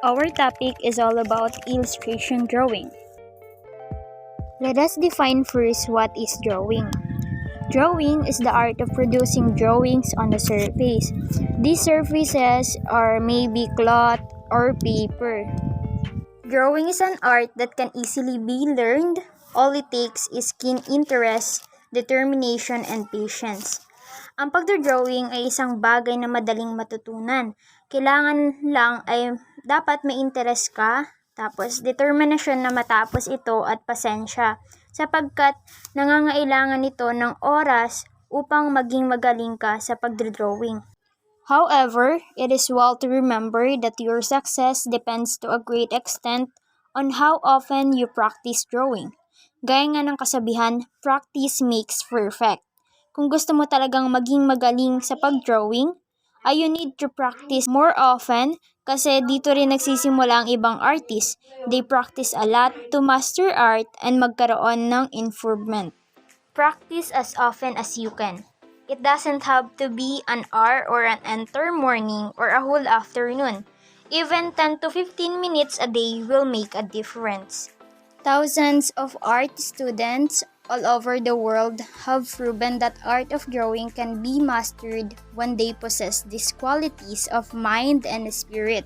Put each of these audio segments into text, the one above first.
Our topic is all about illustration drawing. Let us define first what is drawing. Drawing is the art of producing drawings on the surface. These surfaces are maybe cloth or paper. Drawing is an art that can easily be learned. All it takes is keen interest, determination, and patience. Ang pagdodrawing ay isang bagay na madaling matutunan. Kailangan lang ay dapat may interest ka, tapos determinasyon na matapos ito at pasensya, sapagkat nangangailangan ito ng oras upang maging magaling ka sa pagdodrawing. However, it is well to remember that your success depends to a great extent on how often you practice drawing. Gaya nga ng kasabihan, practice makes perfect. Kung gusto mo talagang maging magaling sa pag-drawing, you need to practice more often kasi dito rin nagsisimula ang ibang artists. They practice a lot to master art and magkaroon ng improvement. Practice as often as you can. It doesn't have to be an hour or an entire morning or a whole afternoon. Even 10 to 15 minutes a day will make a difference. Thousands of art students all over the world have proven that art of drawing can be mastered when they possess these qualities of mind and spirit,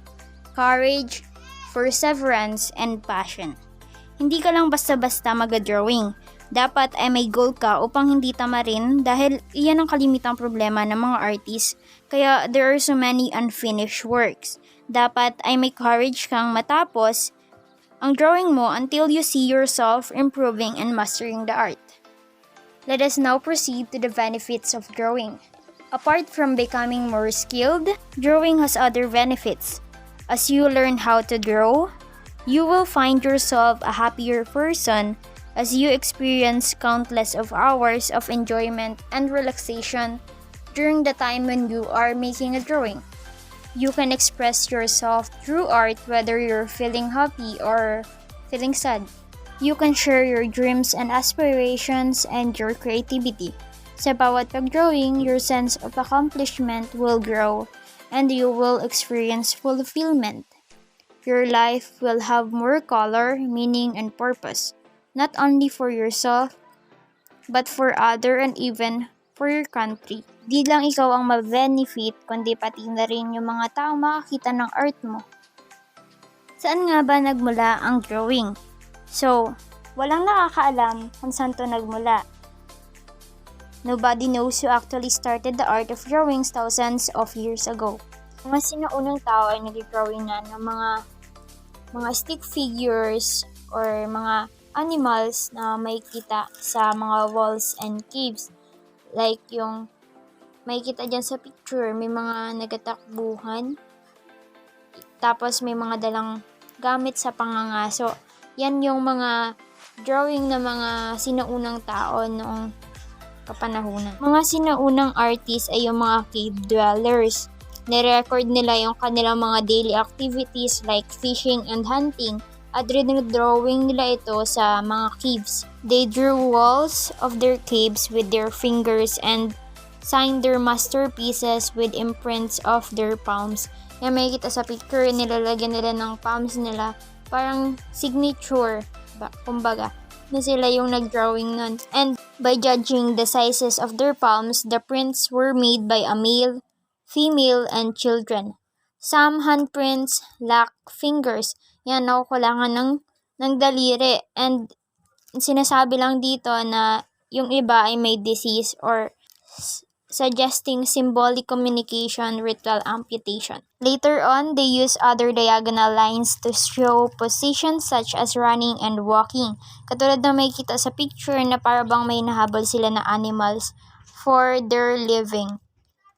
courage, perseverance, and passion. Hindi ka lang basta-basta mag-drawing. Dapat ay may goal ka upang hindi tamarin dahil iyan ang kalimitang problema ng mga artists, kaya there are so many unfinished works. Dapat ay may courage kang matapos ang drawing mo until you see yourself improving and mastering the art. Let us now proceed to the benefits of drawing. Apart from becoming more skilled, drawing has other benefits. As you learn how to draw, you will find yourself a happier person as you experience countless of hours of enjoyment and relaxation during the time when you are making a drawing. You can express yourself through art whether you're feeling happy or feeling sad. You can share your dreams and aspirations and your creativity. Sa bawat pag-drawing, your sense of accomplishment will grow and you will experience fulfillment. Your life will have more color, meaning, and purpose, not only for yourself, but for other and even for your country. Di lang ikaw ang ma-benefit, kundi pati na rin yung mga tao makakita ng art mo. Saan nga ba nagmula ang drawing? So, walang nakakaalam kung saan to nagmula. Nobody knows who actually started the art of drawing thousands of years ago. Mga sinaunang tao ay nag-drawing na ng mga stick figures or mga animals na may kita sa mga walls and caves. Like yung may kita dyan sa picture, may mga nagatakbuhan, tapos may mga dalang gamit sa pangangaso. Yan yung mga drawing na mga sinaunang tao noong kapanahunan. Mga sinaunang artists ay yung mga cave dwellers. Nirecord nila yung kanilang mga daily activities like fishing and hunting at drawing nila ito sa mga caves. They drew walls of their caves with their fingers and signed their masterpieces with imprints of their palms. Yan may kita sa picture, nilalagyan nila ng palms nila, parang signature, kumbaga, na sila yung nag-drawing nun. And by judging the sizes of their palms, the prints were made by a male, female, and children. Some handprints lack fingers. Yan, nakukulangan ng daliri. And sinasabi lang dito na yung iba ay may disease or suggesting symbolic communication, ritual amputation. Later on, they use other diagonal lines to show positions such as running and walking. Katulad na may kita sa picture na parang may nahabol sila na animals for their living.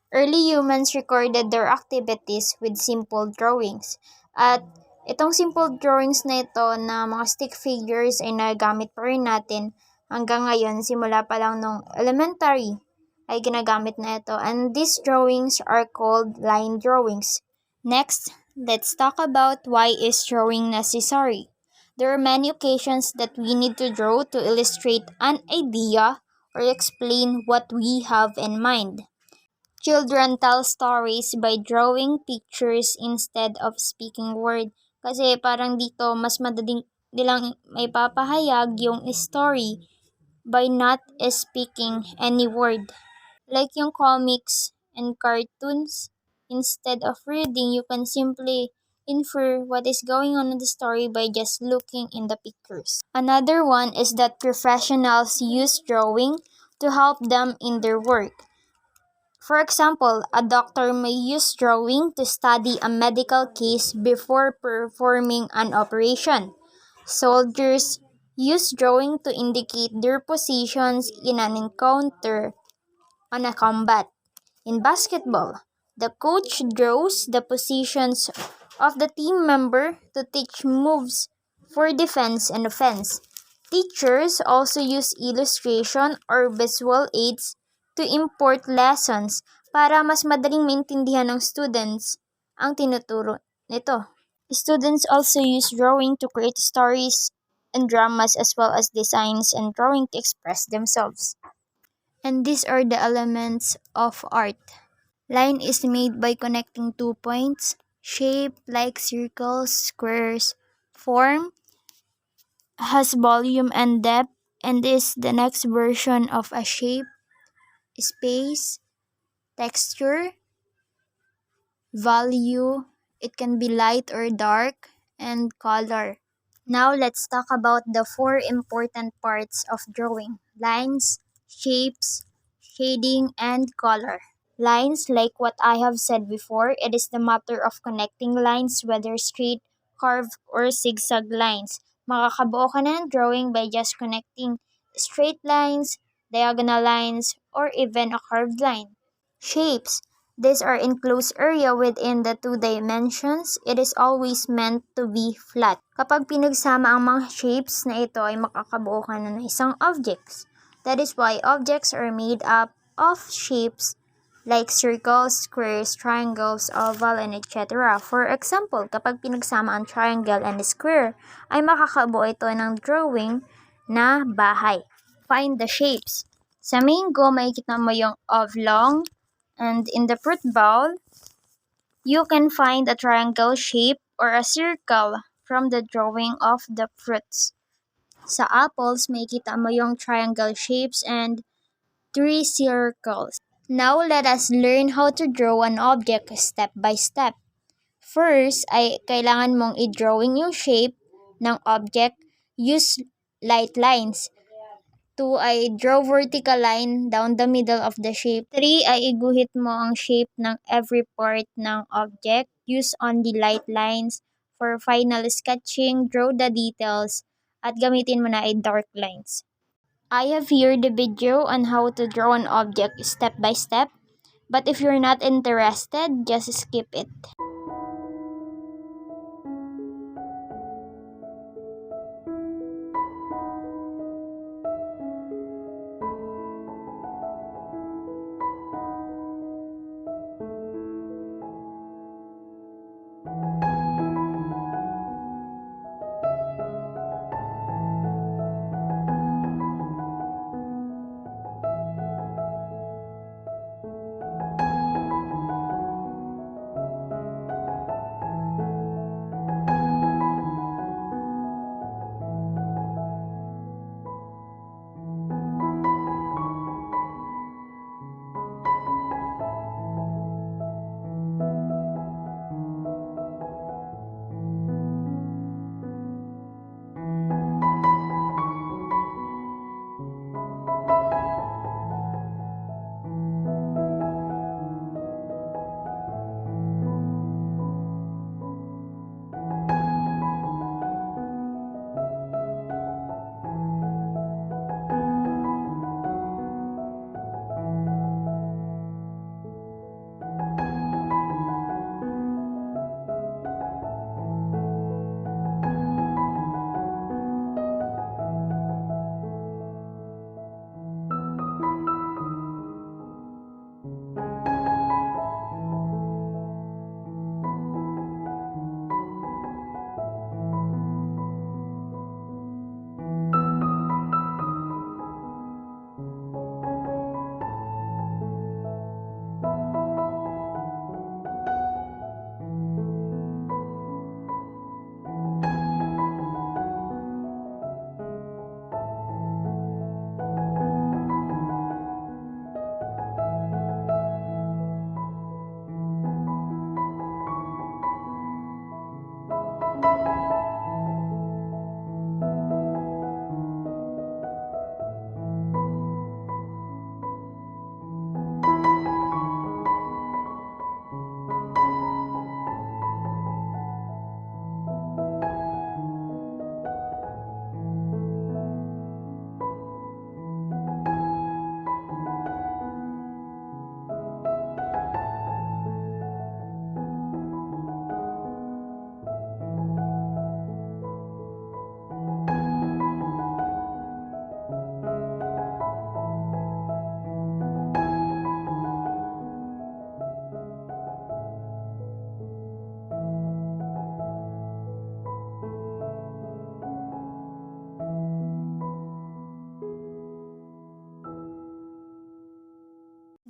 Early humans recorded their activities with simple drawings. At itong simple drawings na ito na mga stick figures ay nagamit pa rin natin hanggang ngayon, simula pa lang nung elementary ay ginagamit na ito. And these drawings are called line drawings. Next, let's talk about why is drawing necessary. There are many occasions that we need to draw to illustrate an idea or explain what we have in mind. Children tell stories by drawing pictures instead of speaking words. Kasi parang dito, mas madaling nilang may papahayag yung story by not speaking any word. Like yung comics and cartoons, instead of reading, you can simply infer what is going on in the story by just looking in the pictures. Another one is that professionals use drawing to help them in their work. For example, a doctor may use drawing to study a medical case before performing an operation. Soldiers use drawing to indicate their positions in an encounter on a combat. In basketball, the coach draws the positions of the team member to teach moves for defense and offense. Teachers also use illustration or visual aids to import lessons para mas madaling maintindihan ng students ang tinuturo nito. Students also use drawing to create stories and dramas as well as designs and drawing to express themselves. And these are the elements of art. Line is made by connecting 2 points. Shape, like circles, squares. Form has volume and depth and is the next version of a shape. Space, texture, value, it can be light or dark, and color. Now let's talk about the 4 important parts of drawing: lines, shapes, shading, and color. Lines, like what I have said before, it is the matter of connecting lines, whether straight, curved, or zigzag lines. Makakabuo ka na ng drawing by just connecting straight lines, diagonal lines, or even a curved line. Shapes. These are enclosed area within the 2 dimensions. It is always meant to be flat. Kapag pinagsama ang mga shapes na ito ay makakabuo ka na ng isang objects. That is why objects are made up of shapes like circles, squares, triangles, oval, and etc. For example, kapag pinagsama ang triangle and square, ay makakabuo ito ng drawing na bahay. Find the shapes. Sa mango, makikita mo yung oblong, and in the fruit bowl, you can find a triangle shape or a circle from the drawing of the fruits. Sa apples, makikita mo yung triangle shapes and 3 circles. Now, let us learn how to draw an object step by step. First, ay kailangan mong i-drawing yung shape ng object. Use light lines. 2 ay draw vertical line down the middle of the shape. 3 ay iguhit mo ang shape ng every part ng object. Use only light lines. For final sketching, draw the details at gamitin mo na ay dark lines. I have here the video on how to draw an object step by step, but if you're not interested, just skip it.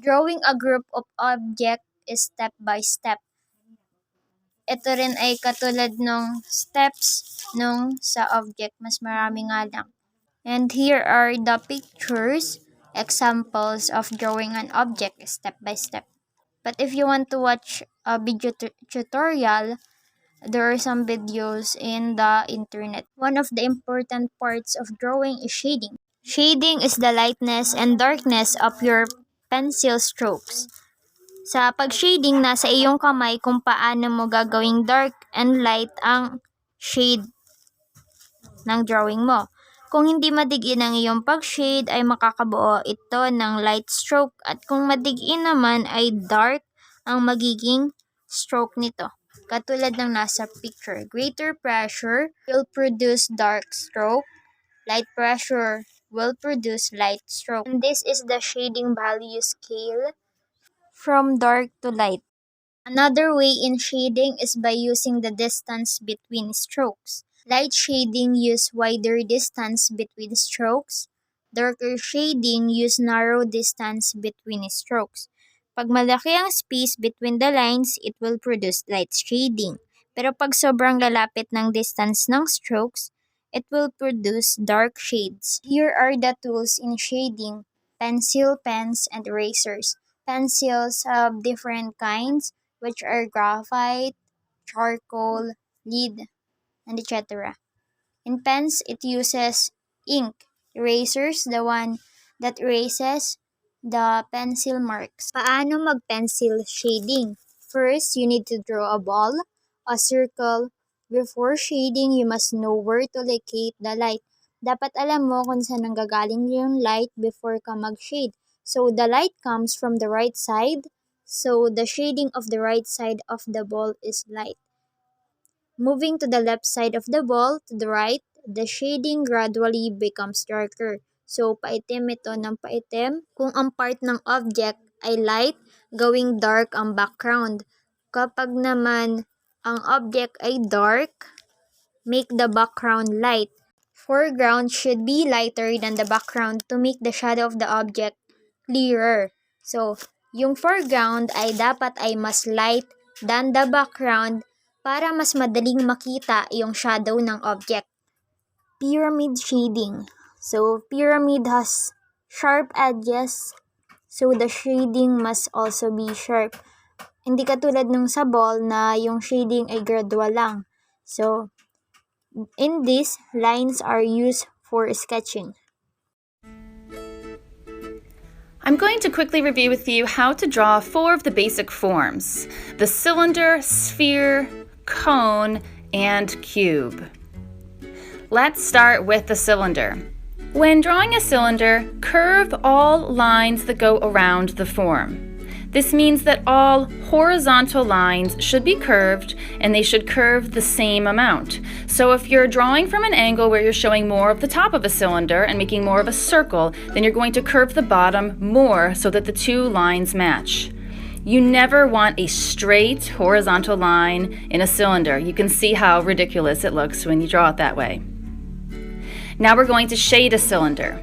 Drawing a group of object is step by step. Ito rin ay katulad nung steps nung sa object, mas marami nga lang. And here are the pictures, examples of drawing an object step by step. But if you want to watch a video tutorial, there are some videos in the internet. One of the important parts of drawing is shading. Shading is the lightness and darkness of your pencil strokes. Sa pag-shading, nasa iyong kamay kung paano mo gagawing dark and light ang shade ng drawing mo. Kung hindi madigin ang iyong pag-shade ay makakabuo ito ng light stroke at kung madigin naman ay dark ang magiging stroke nito. Katulad ng nasa picture, greater pressure will produce dark stroke, light pressure will produce light stroke. And this is the shading value scale from dark to light. Another way in shading is by using the distance between strokes. Light shading use wider distance between strokes. Darker shading use narrow distance between strokes. Pag malaki ang space between the lines, it will produce light shading. Pero pag sobrang lalapit ng distance ng strokes, it will produce dark shades. Here are the tools in shading: pencil, pens, and erasers. Pencils have different kinds, which are graphite, charcoal, lead, and etc. In pens, it uses ink. Erasers, the one that erases the pencil marks. Paano mag-pencil shading? First, you need to draw a ball, a circle. Before shading, you must know where to locate the light. Dapat alam mo kung saan nanggagaling yung light before ka mag-shade. So, the light comes from the right side. So, the shading of the right side of the ball is light. Moving to the left side of the ball, to the right, the shading gradually becomes darker. So, paitim ito ng paitim. Kung ang part ng object ay light, gawing dark ang background. Kapag naman ang object ay dark, make the background light. Foreground should be lighter than the background to make the shadow of the object clearer. So, yung foreground ay dapat ay mas light than the background para mas madaling makita yung shadow ng object. Pyramid shading. So, pyramid has sharp edges, so the shading must also be sharp. Hindi katulad nung sa ball na yung shading ay gradual lang. So, in this, lines are used for sketching. I'm going to quickly review with you how to draw 4 of the basic forms: the cylinder, sphere, cone, and cube. Let's start with the cylinder. When drawing a cylinder, curve all lines that go around the form. This means that all horizontal lines should be curved and they should curve the same amount. So if you're drawing from an angle where you're showing more of the top of a cylinder and making more of a circle, then you're going to curve the bottom more so that the two lines match. You never want a straight horizontal line in a cylinder. You can see how ridiculous it looks when you draw it that way. Now we're going to shade a cylinder.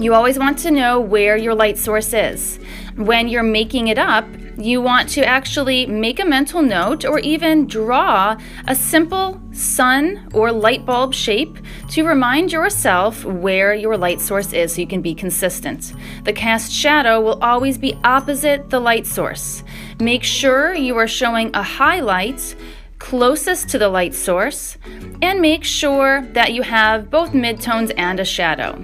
You always want to know where your light source is. When you're making it up, you want to actually make a mental note or even draw a simple sun or light bulb shape to remind yourself where your light source is so you can be consistent. The cast shadow will always be opposite the light source. Make sure you are showing a highlight closest to the light source and make sure that you have both midtones and a shadow.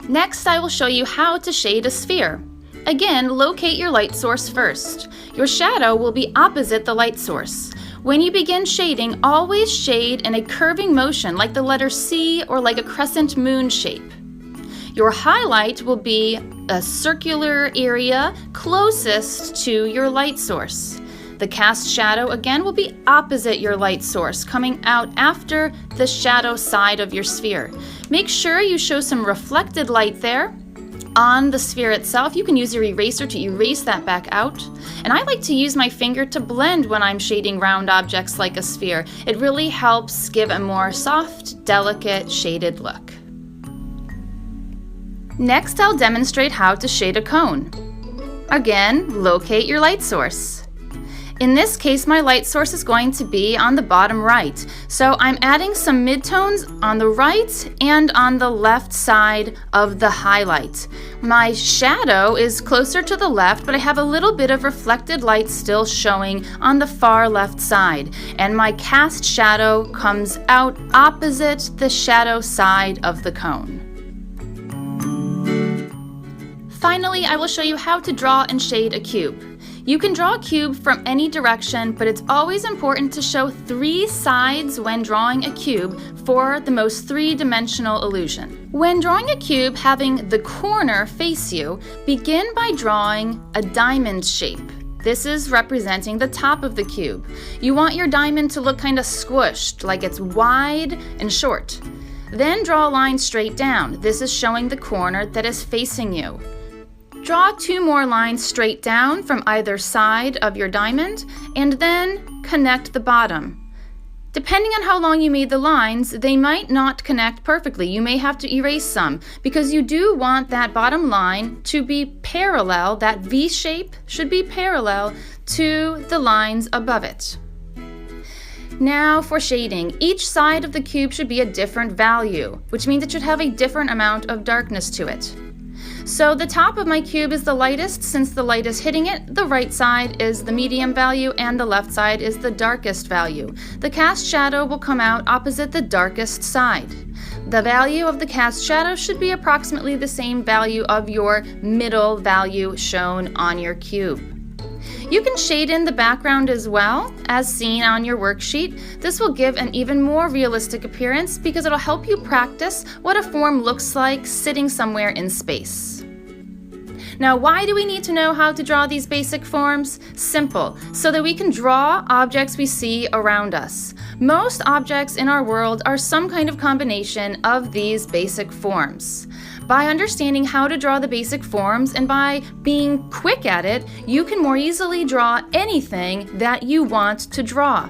Next, I will show you how to shade a sphere. Again, locate your light source first. Your shadow will be opposite the light source. When you begin shading, always shade in a curving motion like the letter C or like a crescent moon shape. Your highlight will be a circular area closest to your light source. The cast shadow again will be opposite your light source, coming out after the shadow side of your sphere. Make sure you show some reflected light there. On the sphere itself, you can use your eraser to erase that back out. And I like to use my finger to blend when I'm shading round objects like a sphere. It really helps give a more soft, delicate, shaded look. Next, I'll demonstrate how to shade a cone. Again, locate your light source. In this case, my light source is going to be on the bottom right, so I'm adding some midtones on the right and on the left side of the highlight. My shadow is closer to the left, but I have a little bit of reflected light still showing on the far left side, and my cast shadow comes out opposite the shadow side of the cone. Finally, I will show you how to draw and shade a cube. You can draw a cube from any direction, but it's always important to show 3 sides when drawing a cube for the most 3-dimensional illusion. When drawing a cube having the corner face you, begin by drawing a diamond shape. This is representing the top of the cube. You want your diamond to look kind of squished, like it's wide and short. Then draw a line straight down. This is showing the corner that is facing you. Draw 2 more lines straight down from either side of your diamond, and then connect the bottom. Depending on how long you made the lines, they might not connect perfectly. You may have to erase some, because you do want that bottom line to be parallel, that V shape should be parallel to the lines above it. Now for shading. Each side of the cube should be a different value, which means it should have a different amount of darkness to it. So the top of my cube is the lightest. Since the light is hitting it, the right side is the medium value and the left side is the darkest value. The cast shadow will come out opposite the darkest side. The value of the cast shadow should be approximately the same value of your middle value shown on your cube. You can shade in the background as well, as seen on your worksheet. This will give an even more realistic appearance because it'll help you practice what a form looks like sitting somewhere in space. Now, why do we need to know how to draw these basic forms? Simple, so that we can draw objects we see around us. Most objects in our world are some kind of combination of these basic forms. By understanding how to draw the basic forms and by being quick at it, you can more easily draw anything that you want to draw.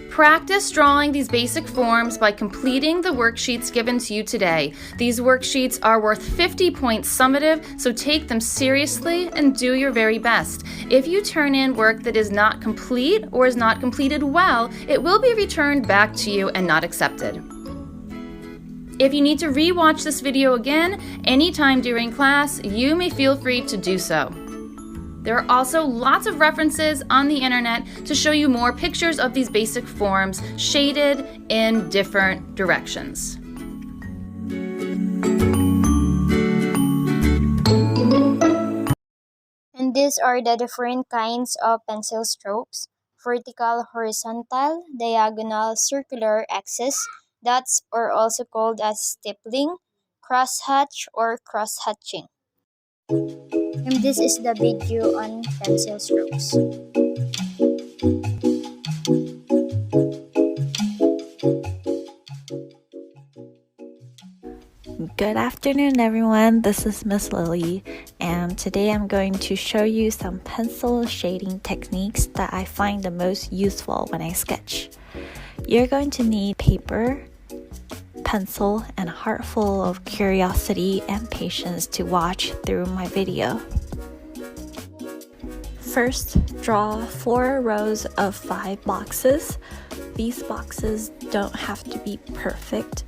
Practice drawing these basic forms by completing the worksheets given to you today. These worksheets are worth 50 points summative, so take them seriously and do your very best. If you turn in work that is not complete or is not completed well, it will be returned back to you and not accepted. If you need to re-watch this video again anytime during class, you may feel free to do so. There are also lots of references on the internet to show you more pictures of these basic forms shaded in different directions. And these are the different kinds of pencil strokes: vertical, horizontal, diagonal, circular, axis. Dots are also called as stippling, crosshatch, or cross-hatching. And this is the video on pencil strokes. Good afternoon, everyone. This is Miss Lily, and today I'm going to show you some pencil shading techniques that I find the most useful when I sketch. You're going to need paper, pencil, and a heart full of curiosity and patience to watch through my video. First, draw 4 rows of 5 boxes. These boxes don't have to be perfect.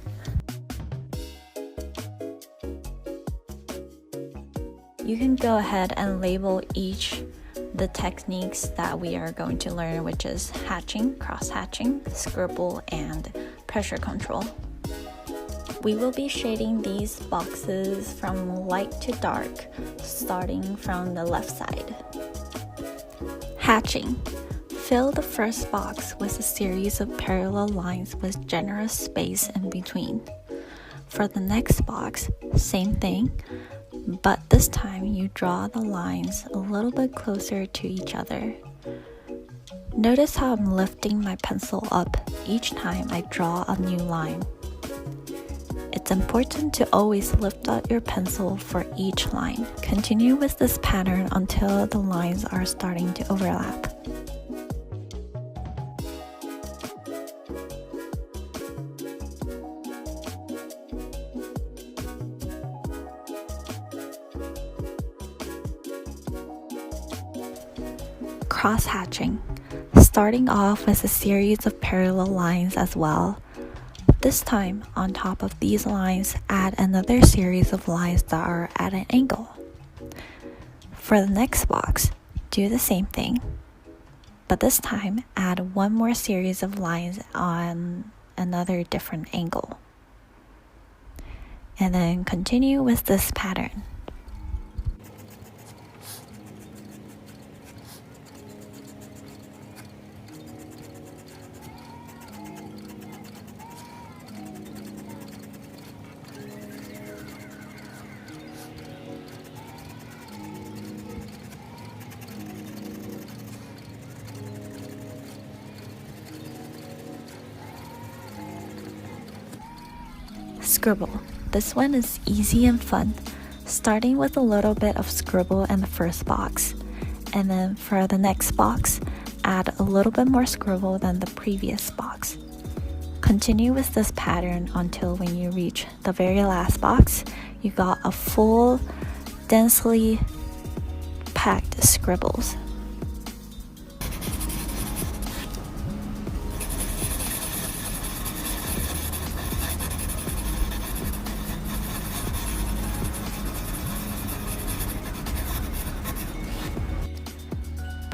You can go ahead and label each the techniques that we are going to learn, which is hatching, cross-hatching, scribble, and pressure control. We will be shading these boxes from light to dark, starting from the left side. Hatching. Fill the first box with a series of parallel lines with generous space in between. For the next box, same thing, but this time you draw the lines a little bit closer to each other. Notice how I'm lifting my pencil up each time I draw a new line. It's important to always lift up your pencil for each line. Continue with this pattern until the lines are starting to overlap. cross-hatching, starting off with a series of parallel lines as well. This time, on top of these lines, add another series of lines that are at an angle. For the next box, do the same thing, but this time add one more series of lines on another different angle. And then continue with this pattern. Scribble. This one is easy and fun, starting with a little bit of scribble in the first box, and then for the next box, add a little bit more scribble than the previous box. Continue with this pattern until when you reach the very last box, you got a full, densely packed scribbles.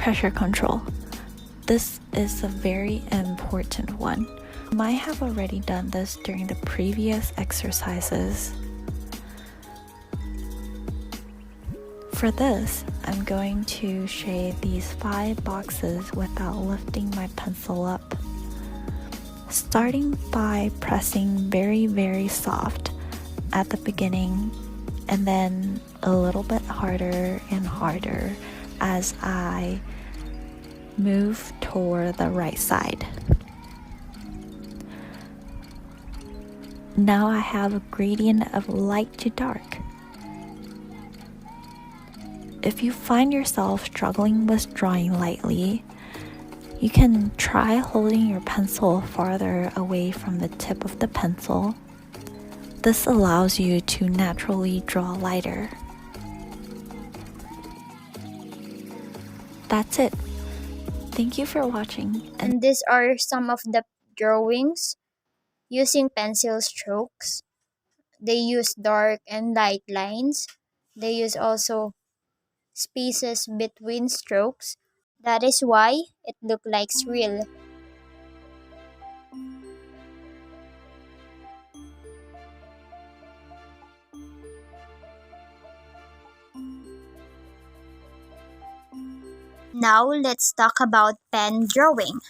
Pressure control. This is a very important one. You might have already done this during the previous exercises. For this, I'm going to shade these 5 boxes without lifting my pencil up. Starting by pressing very soft at the beginning and then a little bit harder and harder as I move toward the right side. Now I have a gradient of light to dark. If you find yourself struggling with drawing lightly, you can try holding your pencil farther away from the tip of the pencil. This allows you to naturally draw lighter. That's it. Thank you for watching. And these are some of the drawings using pencil strokes. They use dark and light lines. They use also spaces between strokes. That is why it looks like real. Now let's talk about pen drawing.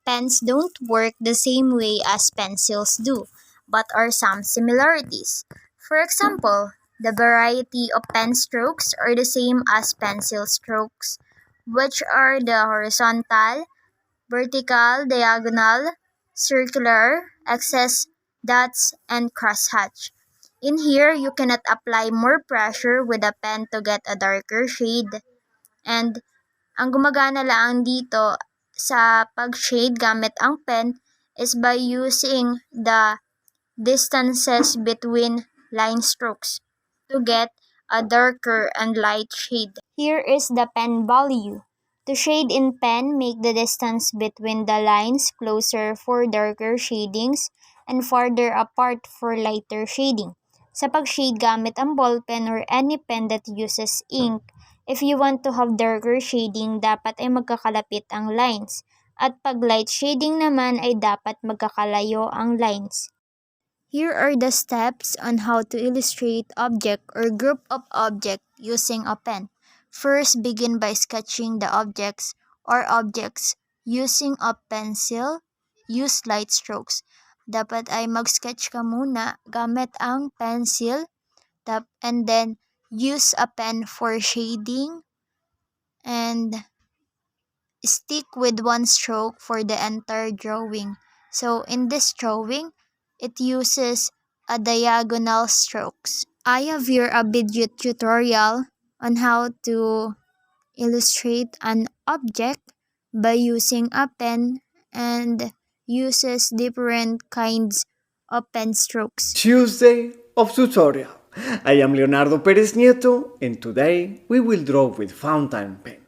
Pens don't work the same way as pencils do, but are some similarities. For example, the variety of pen strokes are the same as pencil strokes, which are the horizontal, vertical, diagonal, circular, excess, dots, and crosshatch. In here, you cannot apply more pressure with a pen to get a darker shade, and ang gumagana lang dito sa pag-shade gamit ang pen is by using the distances between line strokes to get a darker and light shade. Here is the pen value. To shade in pen, make the distance between the lines closer for darker shadings and farther apart for lighter shading. Sa pag-shade gamit ang ballpen or any pen that uses ink, if you want to have darker shading, dapat ay magkakalapit ang lines. At pag light shading naman ay dapat magkakalayo ang lines. Here are the steps on how to illustrate object or group of object using a pen. First, begin by sketching the objects or objects using a pencil. Use light strokes. Dapat ay mag-sketch ka muna gamit ang pencil and then use a pen for shading and stick with one stroke for the entire drawing. So in this drawing, it uses a diagonal strokes. I have here a video tutorial on how to illustrate an object by using a pen and uses different kinds of pen strokes. Tuesday of tutorial. I am Leonardo Perez Nieto and today we will draw with fountain pen.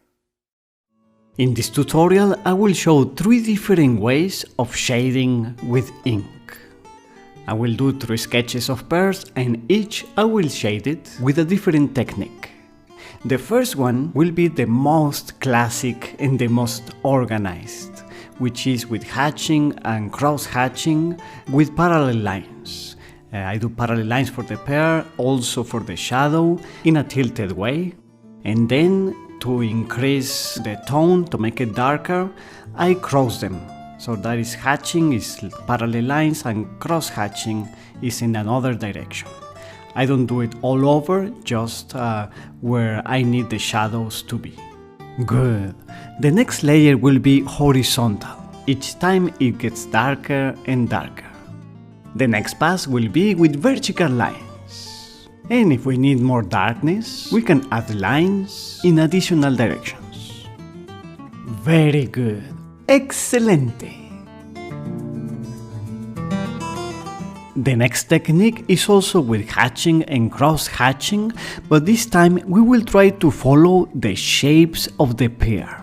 In this tutorial, I will show 3 different ways of shading with ink. I will do 3 sketches of pears and each I will shade it with a different technique. The first one will be the most classic and the most organized, which is with hatching and cross-hatching with parallel lines. I do parallel lines for the pear, also for the shadow, in a tilted way. And then, to increase the tone, to make it darker, I cross them. So that is hatching is parallel lines and cross-hatching is in another direction. I don't do it all over, just where I need the shadows to be. Good. The next layer will be horizontal. Each time it gets darker and darker. The next pass will be with vertical lines. And if we need more darkness, we can add lines in additional directions. Very good. Excelente! The next technique is also with hatching and cross-hatching, but this time we will try to follow the shapes of the pear.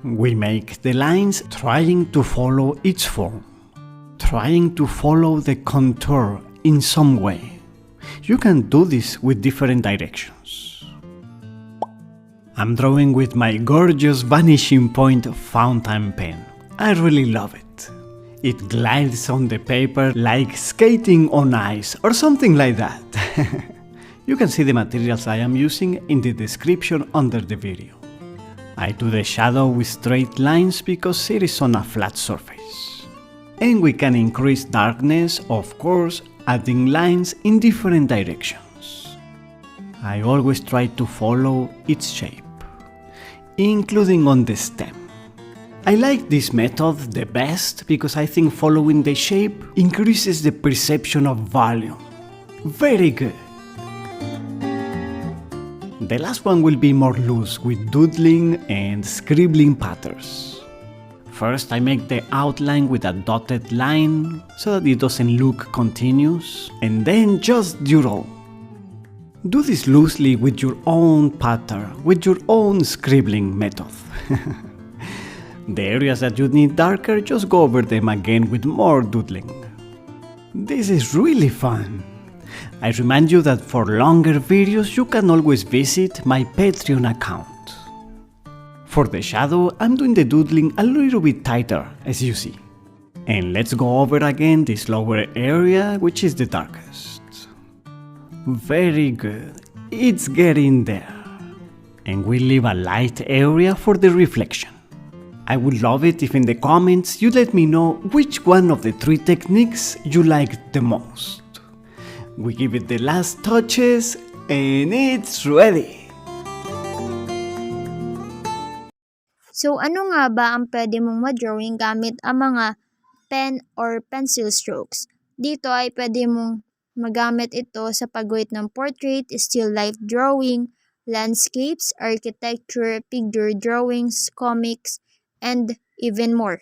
We make the lines trying to follow its form, trying to follow the contour in some way. You can do this with different directions. I'm drawing with my gorgeous vanishing point fountain pen. I really love it. It glides on the paper like skating on ice or something like that. You can see the materials I am using in the description under the video. I do the shadow with straight lines because it is on a flat surface. And we can increase darkness, of course, adding lines in different directions. I always try to follow its shape, including on the stem. I like this method the best because I think following the shape increases the perception of volume. Very good. The last one will be more loose with doodling and scribbling patterns. First I make the outline with a dotted line so that it doesn't look continuous, and then just doodle. Do this loosely with your own pattern, with your own scribbling method. The areas that you need darker, just go over them again with more doodling. This is really fun. I remind you that for longer videos you can always visit my Patreon account. For the shadow, I'm doing the doodling a little bit tighter, as you see. And let's go over again this lower area, which is the darkest. Very good, it's getting there. And we leave a light area for the reflection. I would love it if in the comments you let me know which one of the 3 techniques you liked the most. We give it the last touches and it's ready! So ano nga ba ang pwede mong ma-drawing gamit ang mga pen or pencil strokes? Dito ay pwede mong magamit ito sa pagguhit ng portrait, still life drawing, landscapes, architecture, figure drawings, comics, and even more.